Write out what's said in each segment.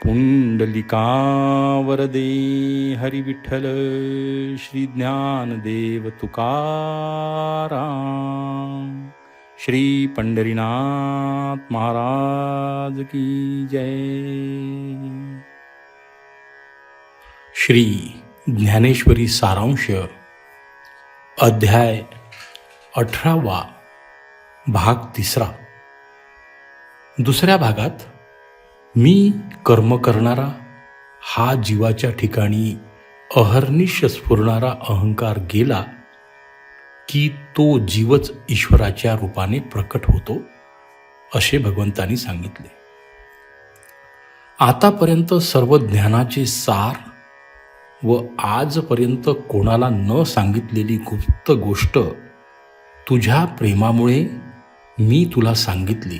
पुंडलिकावरदे हरी विठ्ठल श्री ज्ञानदेव तुकाराम श्री पंढरीनाथ महाराज की जय। श्री ज्ञानेश्वरी सारांश अध्याय 18 भाग 3। दुसऱ्या भागात मी कर्म करणारा हा जीवाच्या ठिकाणी अहर्निश स्फुरणारा अहंकार गेला की तो जीवच ईश्वराच्या रूपाने प्रकट होतो असे भगवंतांनी सांगितले। आतापर्यंत सर्व ज्ञानाचे सार व आजपर्यंत कोणाला न सांगितलेली गुप्त गोष्ट तुझ्या प्रेमामुळे मी तुला सांगितली,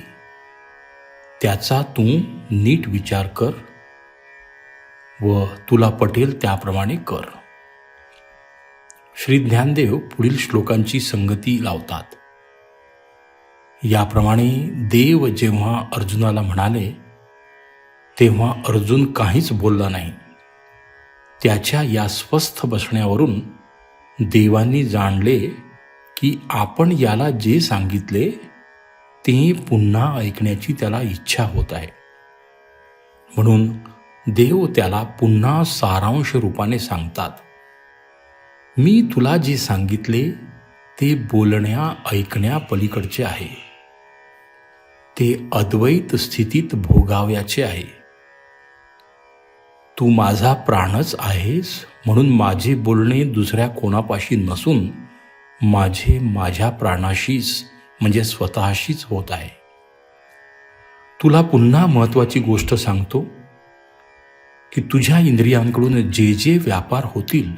त्याचा तू नीट विचार कर व तुला पटेल त्याप्रमाणे कर। श्री ज्ञानदेव पुढील श्लोकांची संगती लावतात। याप्रमाणे देव जेव्हा अर्जुनाला म्हणाले तेव्हा अर्जुन काहीच बोलला नाही। त्याच्या या स्वस्थ बसण्यावरून देवांनी जाणले की आपण याला जे सांगितले ते पुन्हा ऐकण्याची त्याला इच्छा होत आहे, म्हणून देव त्याला पुन्हा सारांश रूपाने सांगतात, मी तुला जे सांगितले ते बोलण्या ऐकण्या पलीकडचे आहे, ते अद्वैत स्थितीत भोगाव्याचे आहे। तू माझा प्राणच आहेस, म्हणून माझे बोलणे दुसऱ्या कोणापाशी नसून माझे माझ्या प्राणाशीच म्हणजे स्वतःशीच होत आहे। तुला पुन्हा महत्वाची गोष्ट सांगतो की तुझ्या इंद्रियांकडून जे जे व्यापार होतील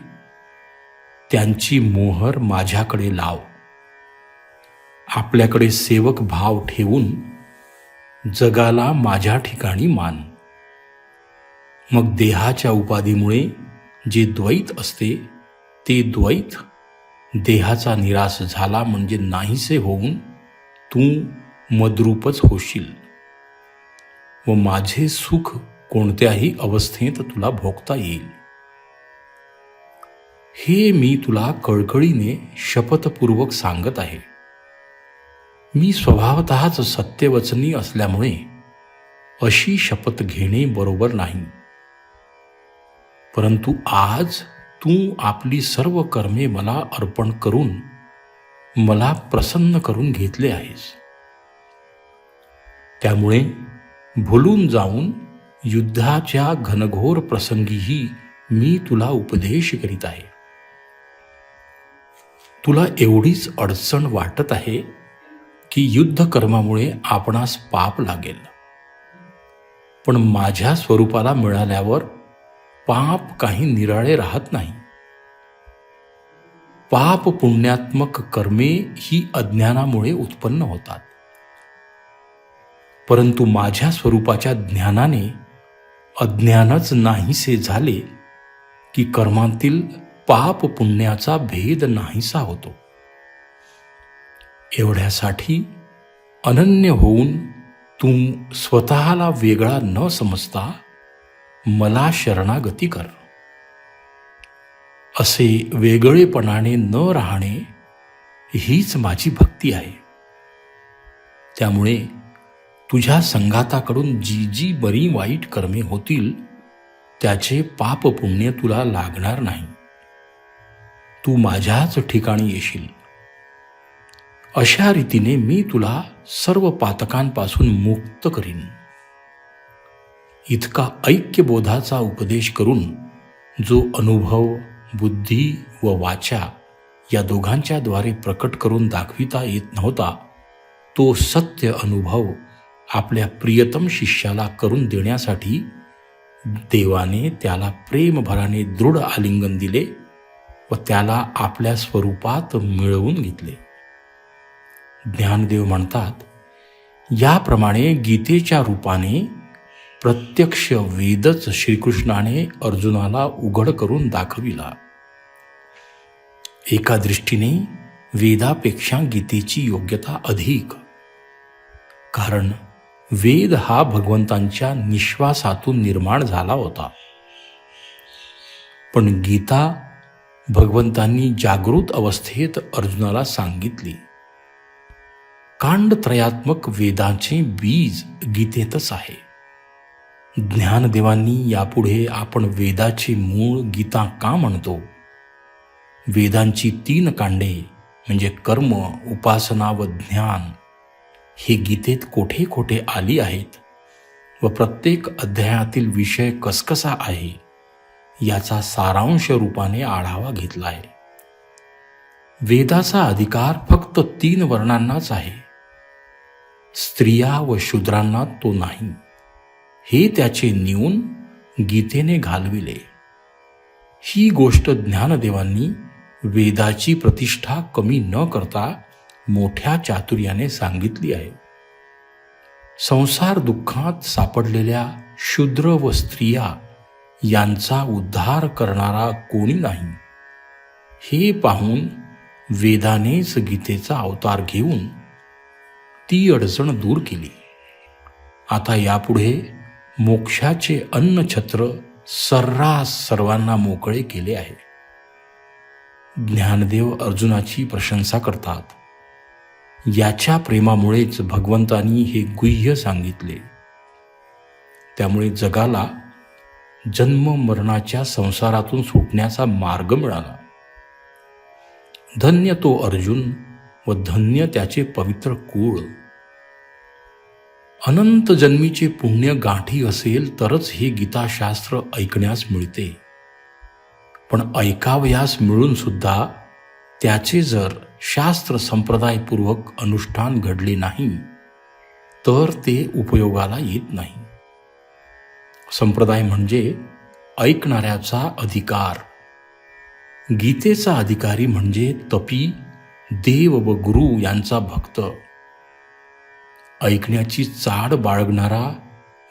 त्यांची मोहर माझ्याकडे लाव। आपल्याकडे सेवक भाव ठेवून जगाला माझ्या ठिकाणी मान। मग देहाच्या उपाधीमुळे जे द्वैत असते ते द्वैत देहाचा निराश झाला म्हणजे नाहीसे होऊन तू मद्रूपच होशील व माझे सुख कोणत्याही अवस्थेत तुला भोगता येईल। हे मी तुला कळकळीने शपथपूर्वक सांगत आहे। मी स्वभावतःच सत्यवचनी असल्यामुळे अशी शपथ घेणे बरोबर नाही, परंतु आज तू आपली सर्व कर्मे मला अर्पण करून मला प्रसन्न करून घेतले आहेस, त्यामुळे भुलून जाऊन युद्धाच्या घनघोर प्रसंगीही मी तुला उपदेश करीत आहे। तुला एवढीच अडचण वाटत आहे की युद्ध कर्मामुळे आपणास पाप लागेल, पण माझ्या स्वरूपाला मिळाल्यावर पाप काही निराळे राहत नाही। पाप पुण्यात्मक कर्मे ही अज्ञानामुळे उत्पन्न होतात, परंतु माझ्या स्वरूपाच्या ज्ञानाने अज्ञानच नाहीसे झाले की कर्मांतील पाप पुण्याचा भेद नाहीसा होतो। एवढ्यासाठी अनन्य होऊन तू स्वतःला वेगळा न समजता मला शरणागती कर। असे वेगळेपणाने न राहणे हीच माझी भक्ती आहे। त्यामुळे तुझ्या संगाताकडून जी जी बरी वाईट कर्मे होतील त्याचे पाप पुण्य तुला लागणार नाही। तू माझ्याच ठिकाणी येशील। अशा रीतीने मी तुला सर्व पातकांपासून मुक्त करीन। इतका ऐक्यबोधाचा उपदेश करून जो अनुभव बुद्धी व वाचा या दोघांच्या द्वारे प्रकट करून दाखविता येत नव्हता, तो सत्य अनुभव आपल्या प्रियतम शिष्याला करून देण्यासाठी देवाने त्याला प्रेमभराने दृढ आलिंगन दिले व त्याला आपल्या स्वरूपात मिळवून घेतले। ज्ञानदेव म्हणतात, याप्रमाणे गीतेच्या रूपाने प्रत्यक्ष वेदच श्रीकृष्णाने अर्जुनाला उघड करून दाखविला। एका दृष्टीने वेदापेक्षा गीतेची योग्यता अधिक, कारण वेद हा भगवंतांच्या निश्वासातून निर्माण झाला होता, पण गीता भगवंतांनी जागृत अवस्थेत अर्जुनाला सांगितली. कांडत्रयात्मक वेदांचे बीज गीतेतच आहे. ज्ञानदेवांनी यापुढे आपण वेदाचे मूळ गीता का म्हणतो, वेदांची 3 कांडे म्हणजे कर्म, उपासना व ज्ञान हे गीतेत कोठे कोठे आली आहेत व प्रत्येक अध्यायातील विषय कसकसा आहे याचा सारांश रूपाने आढावा घेतला आहे. वेदाचा अधिकार फक्त 3 वर्णांनाच आहे, स्त्रिया व शूद्रांना तो नाही, हे त्याचे न्यून गीतेने घालविले. ही गोष्ट ज्ञानदेवांनी वेदाची प्रतिष्ठा कमी न करता मोठ्या चातुर्याने सांगितली आहे. संसार दुःखात सापडलेल्या शूद्र व स्त्रिया यांचा उद्धार करणारा कोणी नाही, हे पाहून वेदानेच गीतेचा अवतार घेऊन ती अडचण दूर केली. आता यापुढे मोक्षाचे अन्नछत्र सर्रास सर्वांना मोकळे केले आहे. ज्ञानदेव अर्जुनाची प्रशंसा करतात. याच्या प्रेमामुळेच भगवंतांनी हे गुह्य सांगितले. त्यामुळे जगाला जन्म मरणाच्या संसारातून सुटण्याचा मार्ग मिळाला. धन्य तो अर्जुन व धन्य त्याचे पवित्र कुळ. अनंत जन्मीचे पुण्य गाठी असेल तरच हे गीताशास्त्र ऐकण्यास मिळते, पण ऐकावयास मिळून सुद्धा त्याचे जर शास्त्र संप्रदायपूर्वक अनुष्ठान घडले नाही तर ते उपयोगाला येत नाही. संप्रदाय म्हणजे ऐकणाऱ्याचा अधिकार. गीतेचा अधिकारी म्हणजे तपी, देव व गुरु यांचा भक्त. ऐकण्याची चाड बाळगणारा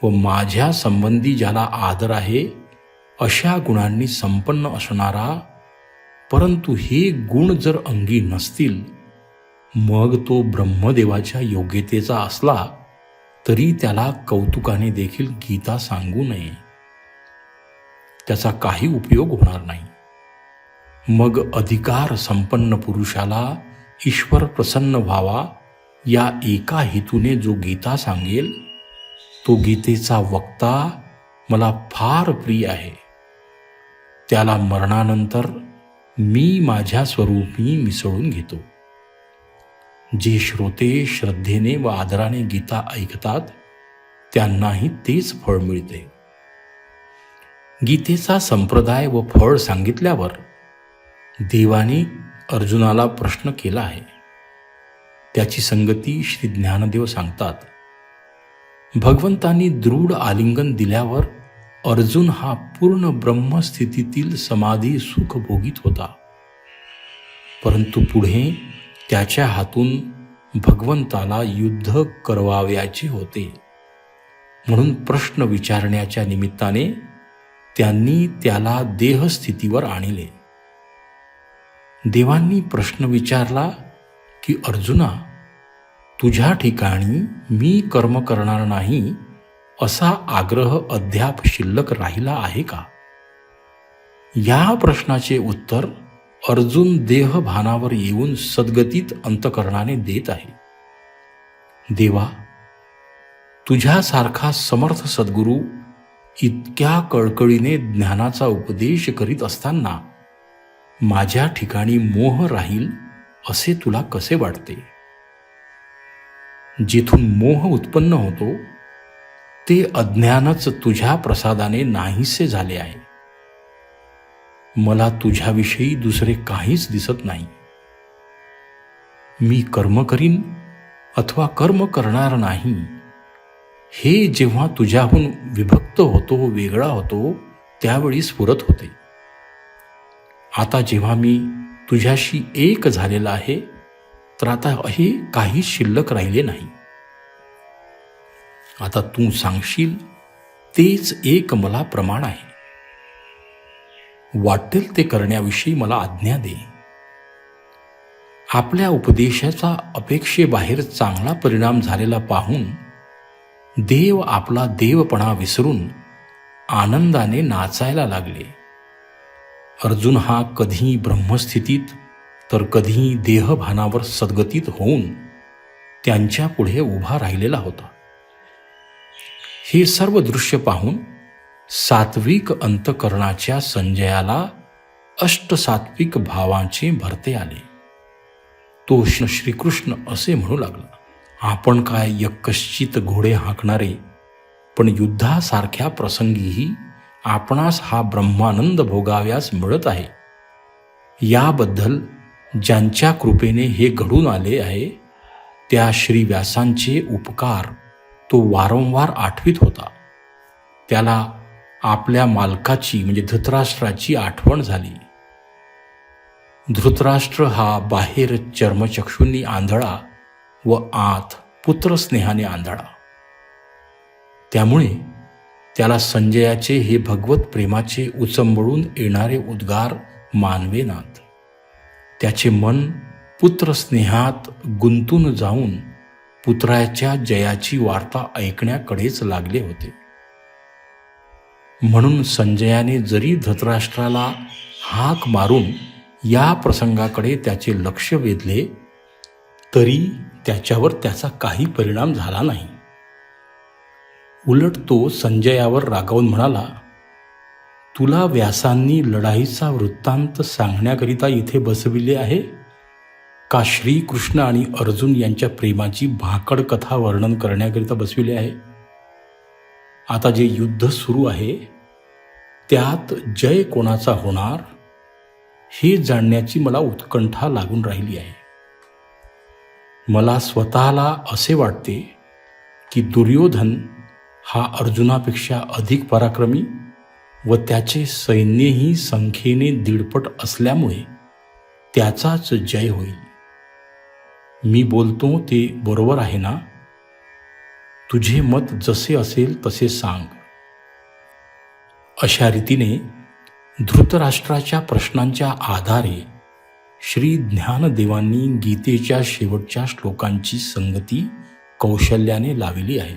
व माझ्या संबंधी ज्याला आदर आहे अशा गुणांनी संपन्न असणारा, परंतु हे गुण जर अंगी नसतील मग तो ब्रह्मदेवाच्या योग्यतेचा असला तरी त्याला कौतुकाने देखील गीता सांगू नये, त्याचा काही उपयोग होणार नाही. मग अधिकार संपन्न पुरुषाला ईश्वर प्रसन्न व्हावा या एका हेतूने जो गीता सांगेल तो गीतेचा वक्ता मला फार प्रिय आहे. त्याला मरणानंतर मी माझ्या स्वरूपी मिसळून घेतो. जे श्रोते श्रद्धेने व आदराने गीता ऐकतात त्यांनाही तेच फळ मिळते. गीतेचा संप्रदाय व फळ सांगितल्यावर देवाने अर्जुनाला प्रश्न केला आहे. त्याची संगती श्री ज्ञानदेव सांगतात. भगवंतांनी दृढ आलिंगन दिल्यावर अर्जुन हा पूर्ण ब्रह्मस्थितीतील समाधी सुख भोगीत होता, परंतु पुढे त्याच्या हातून भगवंताला युद्ध करवावयाचे होते, म्हणून प्रश्न विचारण्याच्या निमित्ताने त्यांनी त्याला देहस्थितीवर आणले. देवांनी प्रश्न विचारला की अर्जुना, तुझ्या ठिकाणी मी कर्म करणार नाही असा आग्रह अद्याप शिल्लक राहिला आहे का? या प्रश्नाचे उत्तर अर्जुन देहभानावर येऊन सद्गतीत अंतकरणाने देत आहे. देवा, तुझ्यासारखा समर्थ सद्गुरू इतक्या कळकळीने ज्ञानाचा उपदेश करीत असताना माझ्या ठिकाणी मोह राहील असे तुला कसे वाटते? जिथून मोह उत्पन्न होतो ते अज्ञानच तुझ्या प्रसादाने नाहीसे झाले आहे. मला तुझ्याविषयी दुसरे काहीच दिसत नाही. मी कर्म करीन अथवा कर्म करणार नाही हे जेव्हा तुझ्याहून विभक्त होतो, वेगळा होतो, त्यावेळी स्फुरत होते. आता जेव्हा मी तुझ्याशी एक झालेला आहे तर आता हे काही शिल्लक राहिले नाही. आता तू सांगशील तेच एक मला प्रमाण आहे. वाटेल ते करण्याविषयी मला आज्ञा दे. आपल्या उपदेशाचा अपेक्षेबाहेर चांगला परिणाम झालेला पाहून देव आपला देवपणा विसरून आनंदाने नाचायला लागले. अर्जुन हा कधी ब्रह्मस्थितीत तर कधी देहभानावर सद्गतीत होऊन त्यांच्या पुढे उभा राहिलेला होता. हे सर्व दृश्य पाहून सात्विक अंतकरणाच्या संजयाला अष्टसात्विक भावांचे भरते आले. तो श्रीकृष्ण असे म्हणू लागला, आपण काय यक्कश्चित घोडे हाकणारे, पण युद्धासारख्या प्रसंगीही आपणास हा ब्रह्मानंद भोगाव्यास मिळत आहे. याबद्दल ज्यांच्या कृपेने हे घडून आले आहे त्या श्री व्यासांचे उपकार तो वारंवार आठवीत होता. त्याला आपल्या मालकाची म्हणजे धृतराष्ट्राची आठवण झाली. धृतराष्ट्र हा बाहेर चर्मचक्षूंनी आंधळा व आत पुत्रस्नेहाने आंधळा. त्यामुळे त्याला संजयाचे हे भगवत प्रेमाचे उचंबळून येणारे उद्गार मानवेनात. त्याचे मन पुत्रस्नेहात गुंतून जाऊन पुत्राच्या जयाची वार्ता ऐकण्याकडेच लागले होते. म्हणून संजयाने जरी धृतराष्ट्राला हाक मारून या प्रसंगाकडे त्याचे लक्ष वेधले तरी त्याच्यावर त्याचा काही परिणाम झाला नाही. उलट तो संजयावर रागावून म्हणाला, तुला व्यासांनी लढाईचा वृत्तांत सांगण्याकरिता इथे बसविले आहे का श्रीकृष्ण आणि अर्जुन यांच्या प्रेमाची भाकड कथा वर्णन करण्याकरिता बसविले आहे? आता जे युद्ध सुरू आहे त्यात जय कोणाचा होणार हे जाणण्याची मला उत्कंठा लागून राहिली आहे. मला स्वतःला असे वाटते की दुर्योधन हा अर्जुनापेक्षा अधिक पराक्रमी व त्याचे सैन्यही संख्येने दीडपट असल्यामुळे त्याचाच जय होईल. मी बोलतो ते बरोबर आहे ना? तुझे मत जसे असेल तसे सांग. अशा रीतीने धृतराष्ट्राच्या प्रश्नांच्या आधारे श्री ज्ञानदेवांनी गीतेच्या शेवटच्या श्लोकांची संगती कौशल्याने लावली आहे.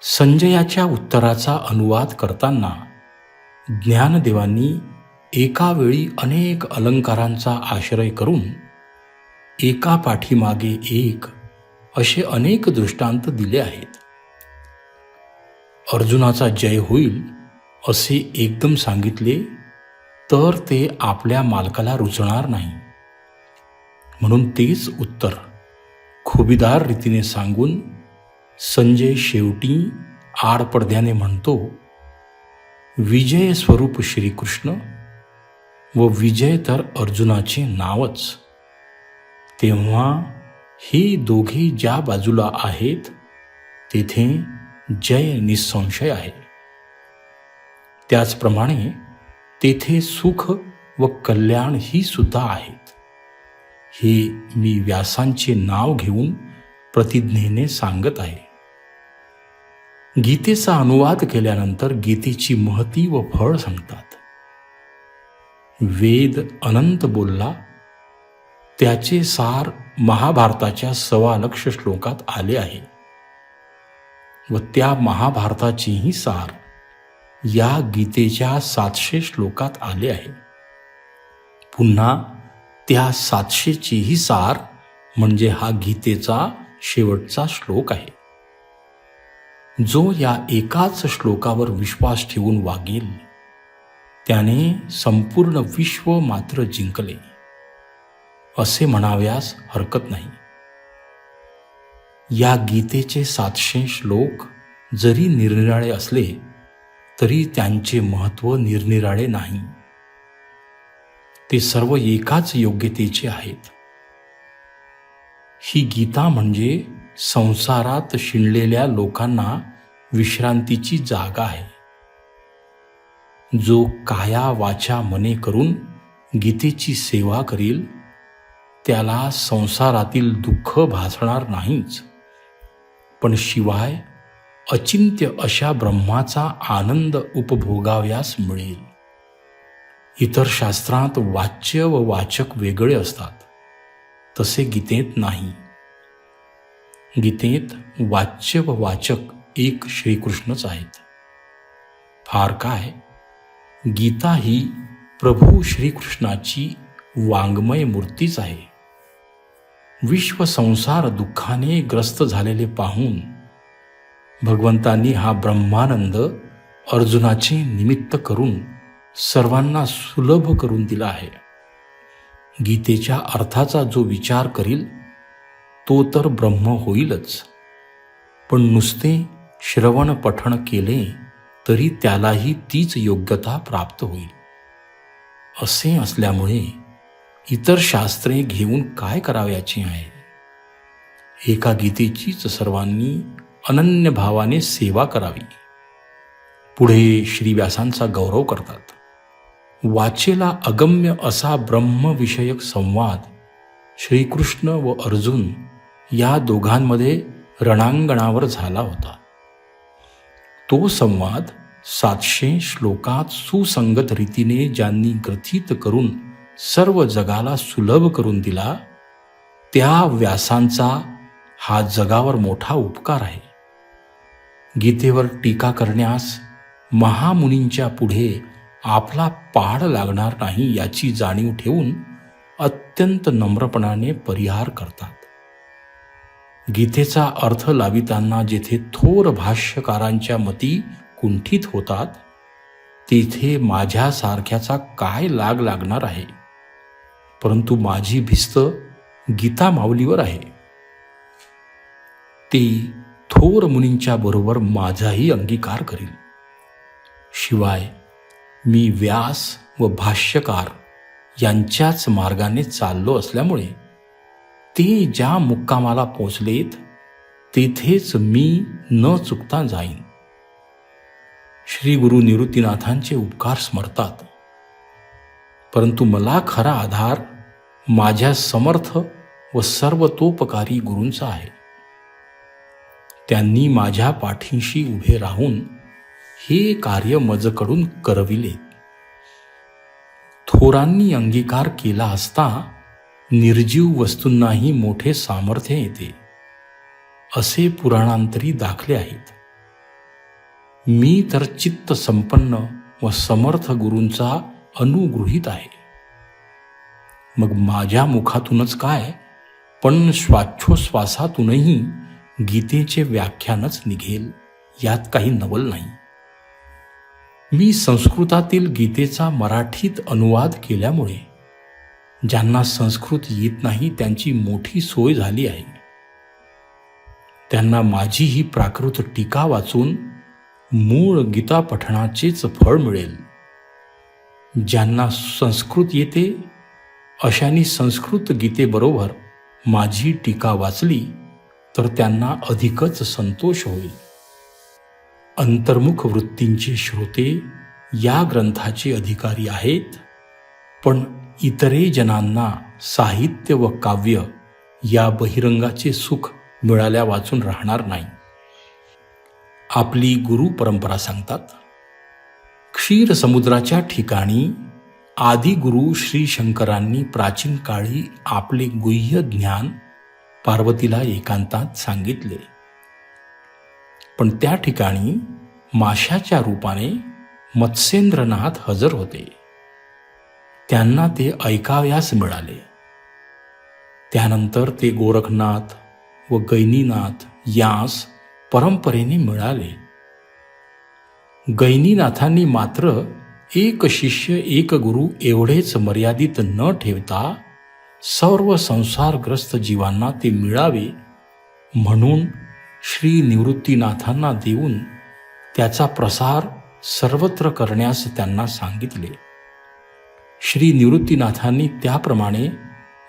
संजयाच्या उत्तराचा अनुवाद करताना ज्ञानदेवांनी एका वेळी अनेक अलंकारांचा आश्रय करून एका पाठीमागे एक असे अनेक दृष्टांत दिले आहेत. अर्जुनाचा जय होईल असे एकदम सांगितले तर ते आपल्या मालकाला रुचणार नाही. म्हणून तेच उत्तर खुबीदार रीतीने सांगून संजय शेवटी आडपडद्याने म्हणतो, विजय स्वरूप श्रीकृष्ण व विजय तर अर्जुनाचे नावच. तेव्हा हे दोघे ज्या बाजूला आहेत तेथे जय निसंशय आहे. त्याचप्रमाणे तेथे सुख व कल्याण ही सुद्धा आहेत. हे मी व्यासांचे नाव घेऊन प्रतिज्ञेने सांगत आहे. गीतेचा अनुवाद केल्यानंतर गीतेची महती व फळ सांगतात. वेद अनंत बोलला त्याचे सार महाभारताच्या 1.25 श्लोकात आले आहे व त्या महाभारताचेही सार या गीतेच्या 700 श्लोकात आले आहे. पुन्हा त्या 700चेही सार म्हणजे हा गीतेचा शेवटचा श्लोक आहे. जो या एकाच श्लोकावर विश्वास ठेवून वागेल त्याने संपूर्ण विश्व मात्र जिंकले असे म्हणाव्यास हरकत नाही. या गीतेचे 700 श्लोक जरी निरनिराळे असले तरी त्यांचे महत्त्व निरनिराळे नाही. ते सर्व एकाच योग्यतेचे आहेत. ही गीता म्हणजे संसारात शिणलेल्या लोकांना विश्रांतीची जागा आहे. जो काया वाचा मने करून गीतेची सेवा करील त्याला संसारातील दुःख भासणार नाहीच, पण शिवाय अचिंत्य अशा ब्रह्माचा आनंद उपभोगाव्यास मिळेल. इतर शास्त्रात वाच्य व वाचक वेगळे असतात, तसे गीतेत नाही. गीतेत वाच्य व वाचक एक श्रीकृष्णच आहेत. फार काय, गीता ही प्रभू श्रीकृष्णाची वाङ्मय मूर्तीच आहे. विश्व संसार दुःखाने ग्रस्त झालेले पाहून भगवंतांनी हा ब्रह्मानंद अर्जुनाचे निमित्त करून सर्वांना सुलभ करून दिला आहे. गीतेच्या अर्थाचा जो विचार करील तो तर ब्रह्म होईलच, पण नुसते श्रवण पठण केले तरी त्यालाही तीच योग्यता प्राप्त होईल. असे असल्यामुळे इतर शास्त्रे घेऊन काय करावयाचे आहे? एका गीतेचीच सर्वांनी अनन्य भावाने सेवा करावी. पुढे श्री व्यासांचा गौरव करतात. वाचेला अगम्य असा ब्रह्मविषयक संवाद श्रीकृष्ण व अर्जुन या दोघांमध्ये रणांगणावर झाला होता. तो संवाद 700 श्लोकात सुसंगत रीतीने ज्यांनी ग्रथित करून सर्व जगाला सुलभ करून दिला, त्या व्यासांचा हा जगावर मोठा उपकार आहे. गीतेवर टीका करण्यास महामुनींच्या पुढे आपला पाड लागणार नाही याची जाणीव ठेवून अत्यंत नम्रपणाने परिहार करतात. गीतेचा अर्थ लाविताना जेथे थोर भाष्यकारांच्या मती कुंठित होतात, तेथे माझ्यासारख्याचा काय लाग लागणार आहे? परंतु माझी भिस्त गीता माऊलीवर आहे. ती थोर मुनींच्या बरोबर माझाही अंगीकार करील. शिवाय मी व्यास व भाष्यकार यांच्याच मार्गाने चाललो असल्यामुळे ते ज्या मुक्कामाला पोचलेत तेथेच मी न चुकता जाईन. श्री गुरु निवृत्तीनाथांचे उपकार स्मरतात, परंतु मला खरा आधार माझ्या समर्थ व सर्वतोपकारी गुरूंचा आहे. त्यांनी माझ्या पाठीशी उभे राहून हे कार्य मजकडून करविले. थोरांनी अंगीकार केला असता निर्जीव वस्तूंनाही मोठे सामर्थ्य येते, असे पुराणांतरी दाखले आहेत. मी तर चित्त संपन्न व समर्थ गुरूंचा अनुगृहीत आहे. मग माझ्या मुखातूनच काय, पण श्वासोश्वासातूनही गीतेचे व्याख्यानच निघेल, यात काही नवल नाही. मी संस्कृतातील गीतेचा मराठीत अनुवाद केल्यामुळे ज्यांना संस्कृत येत नाही त्यांची मोठी सोय झाली आहे. त्यांना माझी ही प्राकृत टीका वाचून मूळ गीता पठणाचेच फळ मिळेल. ज्यांना संस्कृत येते अशांनी संस्कृत गीतेबरोबर माझी टीका वाचली तर त्यांना अधिकच संतोष होईल. अंतर्मुख वृत्तींचे श्रोते या ग्रंथाचे अधिकारी आहेत, पण इतरे जनांना साहित्य व काव्य या बहिरंगाचे सुख मिळाल्या वाचून राहणार नाही. आपली गुरु परंपरा सांगतात, क्षीर समुद्राच्या ठिकाणी आदिगुरु श्री शंकरांनी प्राचीन काळी आपले गुह्य ज्ञान पार्वतीला एकांतात सांगितले. पण त्या ठिकाणी माशाच्या रूपाने मत्स्येंद्रनाथ हजर होते. त्यांना ते ऐकावयास मिळाले. त्यानंतर ते गोरखनाथ व गैनीनाथ यास परंपरेने मिळाले. गैनीनाथांनी मात्र एक शिष्य एक गुरु एवढेच मर्यादित न ठेवता सर्व संसारग्रस्त जीवांना ते मिळावे म्हणून श्री निवृत्तीनाथांना देऊन त्याचा प्रसार सर्वत्र करण्यास त्यांना सांगितले. श्री निवृत्तीनाथांनी त्याप्रमाणे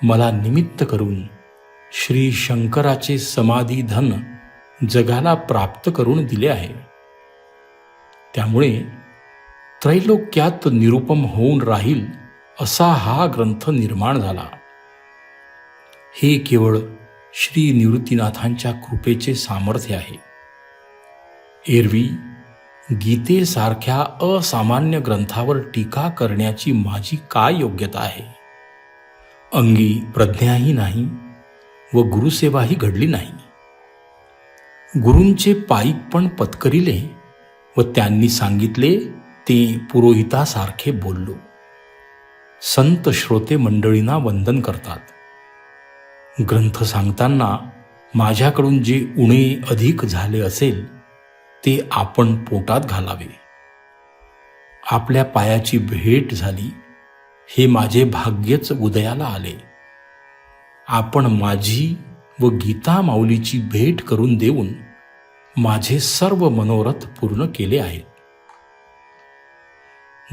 मला निमित्त करून श्री शंकराचे समाधी धन जगाला प्राप्त करून दिले आहे. त्यामुळे त्रैलोक्यात निरुपम होऊन राहील असा हा ग्रंथ निर्माण झाला. हे केवळ श्री निवृत्तीनाथांच्या कृपेचे सामर्थ्य आहे. एरवी गीतेसारख्या असामान्य ग्रंथावर टीका करण्याची माझी काय योग्यता आहे? अंगी प्रज्ञाही नाही व गुरुसेवाही घडली नाही. गुरूंचे पाईक पण पत्करिले व त्यांनी सांगितले ते पुरोहितासारखे बोललो. संत श्रोते मंडळींना वंदन करतात. ग्रंथ सांगताना माझ्याकडून जे उणे अधिक झाले असेल ते आपण पोटात घालावे. आपल्या पायाची भेट झाली हे माझे भाग्यच उदयाला आले. आपण माझी व गीता माऊलीची भेट करून देऊन माझे सर्व मनोरथ पूर्ण केले आहेत.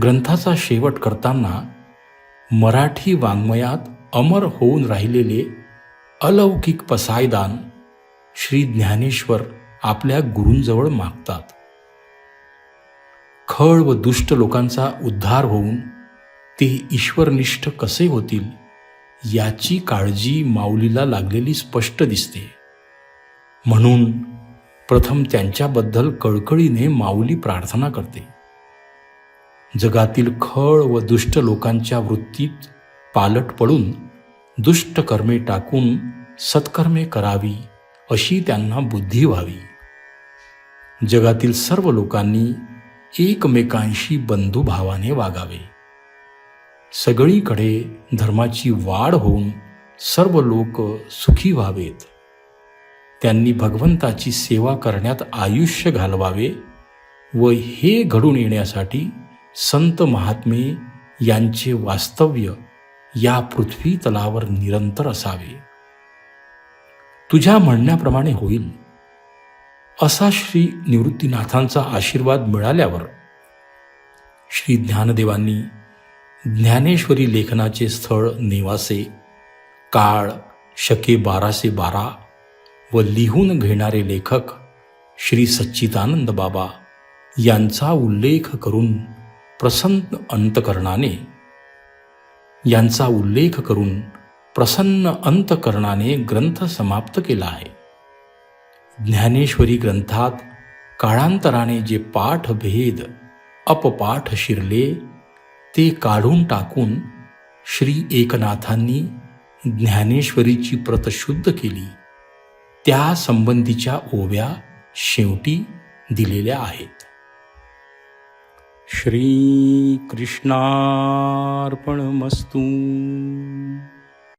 ग्रंथाचा शेवट करताना मराठी वाङ्मयात अमर होऊन राहिलेले अलौकिक पसायदान श्री ज्ञानेश्वर आपल्या गुरूंजवळ मागतात. खळ व दुष्ट लोकांचा उद्धार होऊन ते ईश्वरनिष्ठ कसे होतील याची काळजी माऊलीला लागलेली स्पष्ट दिसते. म्हणून प्रथम त्यांच्याबद्दल कळकळीने माऊली प्रार्थना करते. जगातील खळ व दुष्ट लोकांच्या वृत्तीत पालट पडून दुष्ट कर्मे टाकून सत्कर्मे करावी अशी त्यांना बुद्धी व्हावी. जगातील सर्व लोकांनी एकमेकांशी बंधुभावाने वागावे. सगळीकडे धर्माची वाढ होऊन सर्व लोक सुखी व्हावेत. त्यांनी भगवंताची सेवा करण्यात आयुष्य घालवावे व हे घडून येण्यासाठी संत महात्मे यांचे वास्तव्य या पृथ्वी तलावर निरंतर असावे. तुझ्या म्हणण्याप्रमाणे होईल असा श्री निवृत्तीनाथांचा आशीर्वाद मिळाल्यावर श्री ज्ञानदेवांनी ज्ञानेश्वरी लेखनाचे स्थळ नेवासे, काळ शके 1212 व लिहून घेणारे लेखक श्री सच्चिदानंद बाबा यांचा उल्लेख करून प्रसन्न अंतकरणाने ग्रंथ समाप्त केला आहे. ज्ञानेश्वरी ग्रंथात काळांतराने जे पाठभेद अपपाठ शिरले ते काढून टाकून श्री एकनाथांनी ज्ञानेश्वरीची प्रत शुद्ध केली. त्या संबंधीच्या ओव्या शेवटी दिलेल्या आहेत. श्री कृष्णार्पणमस्तु.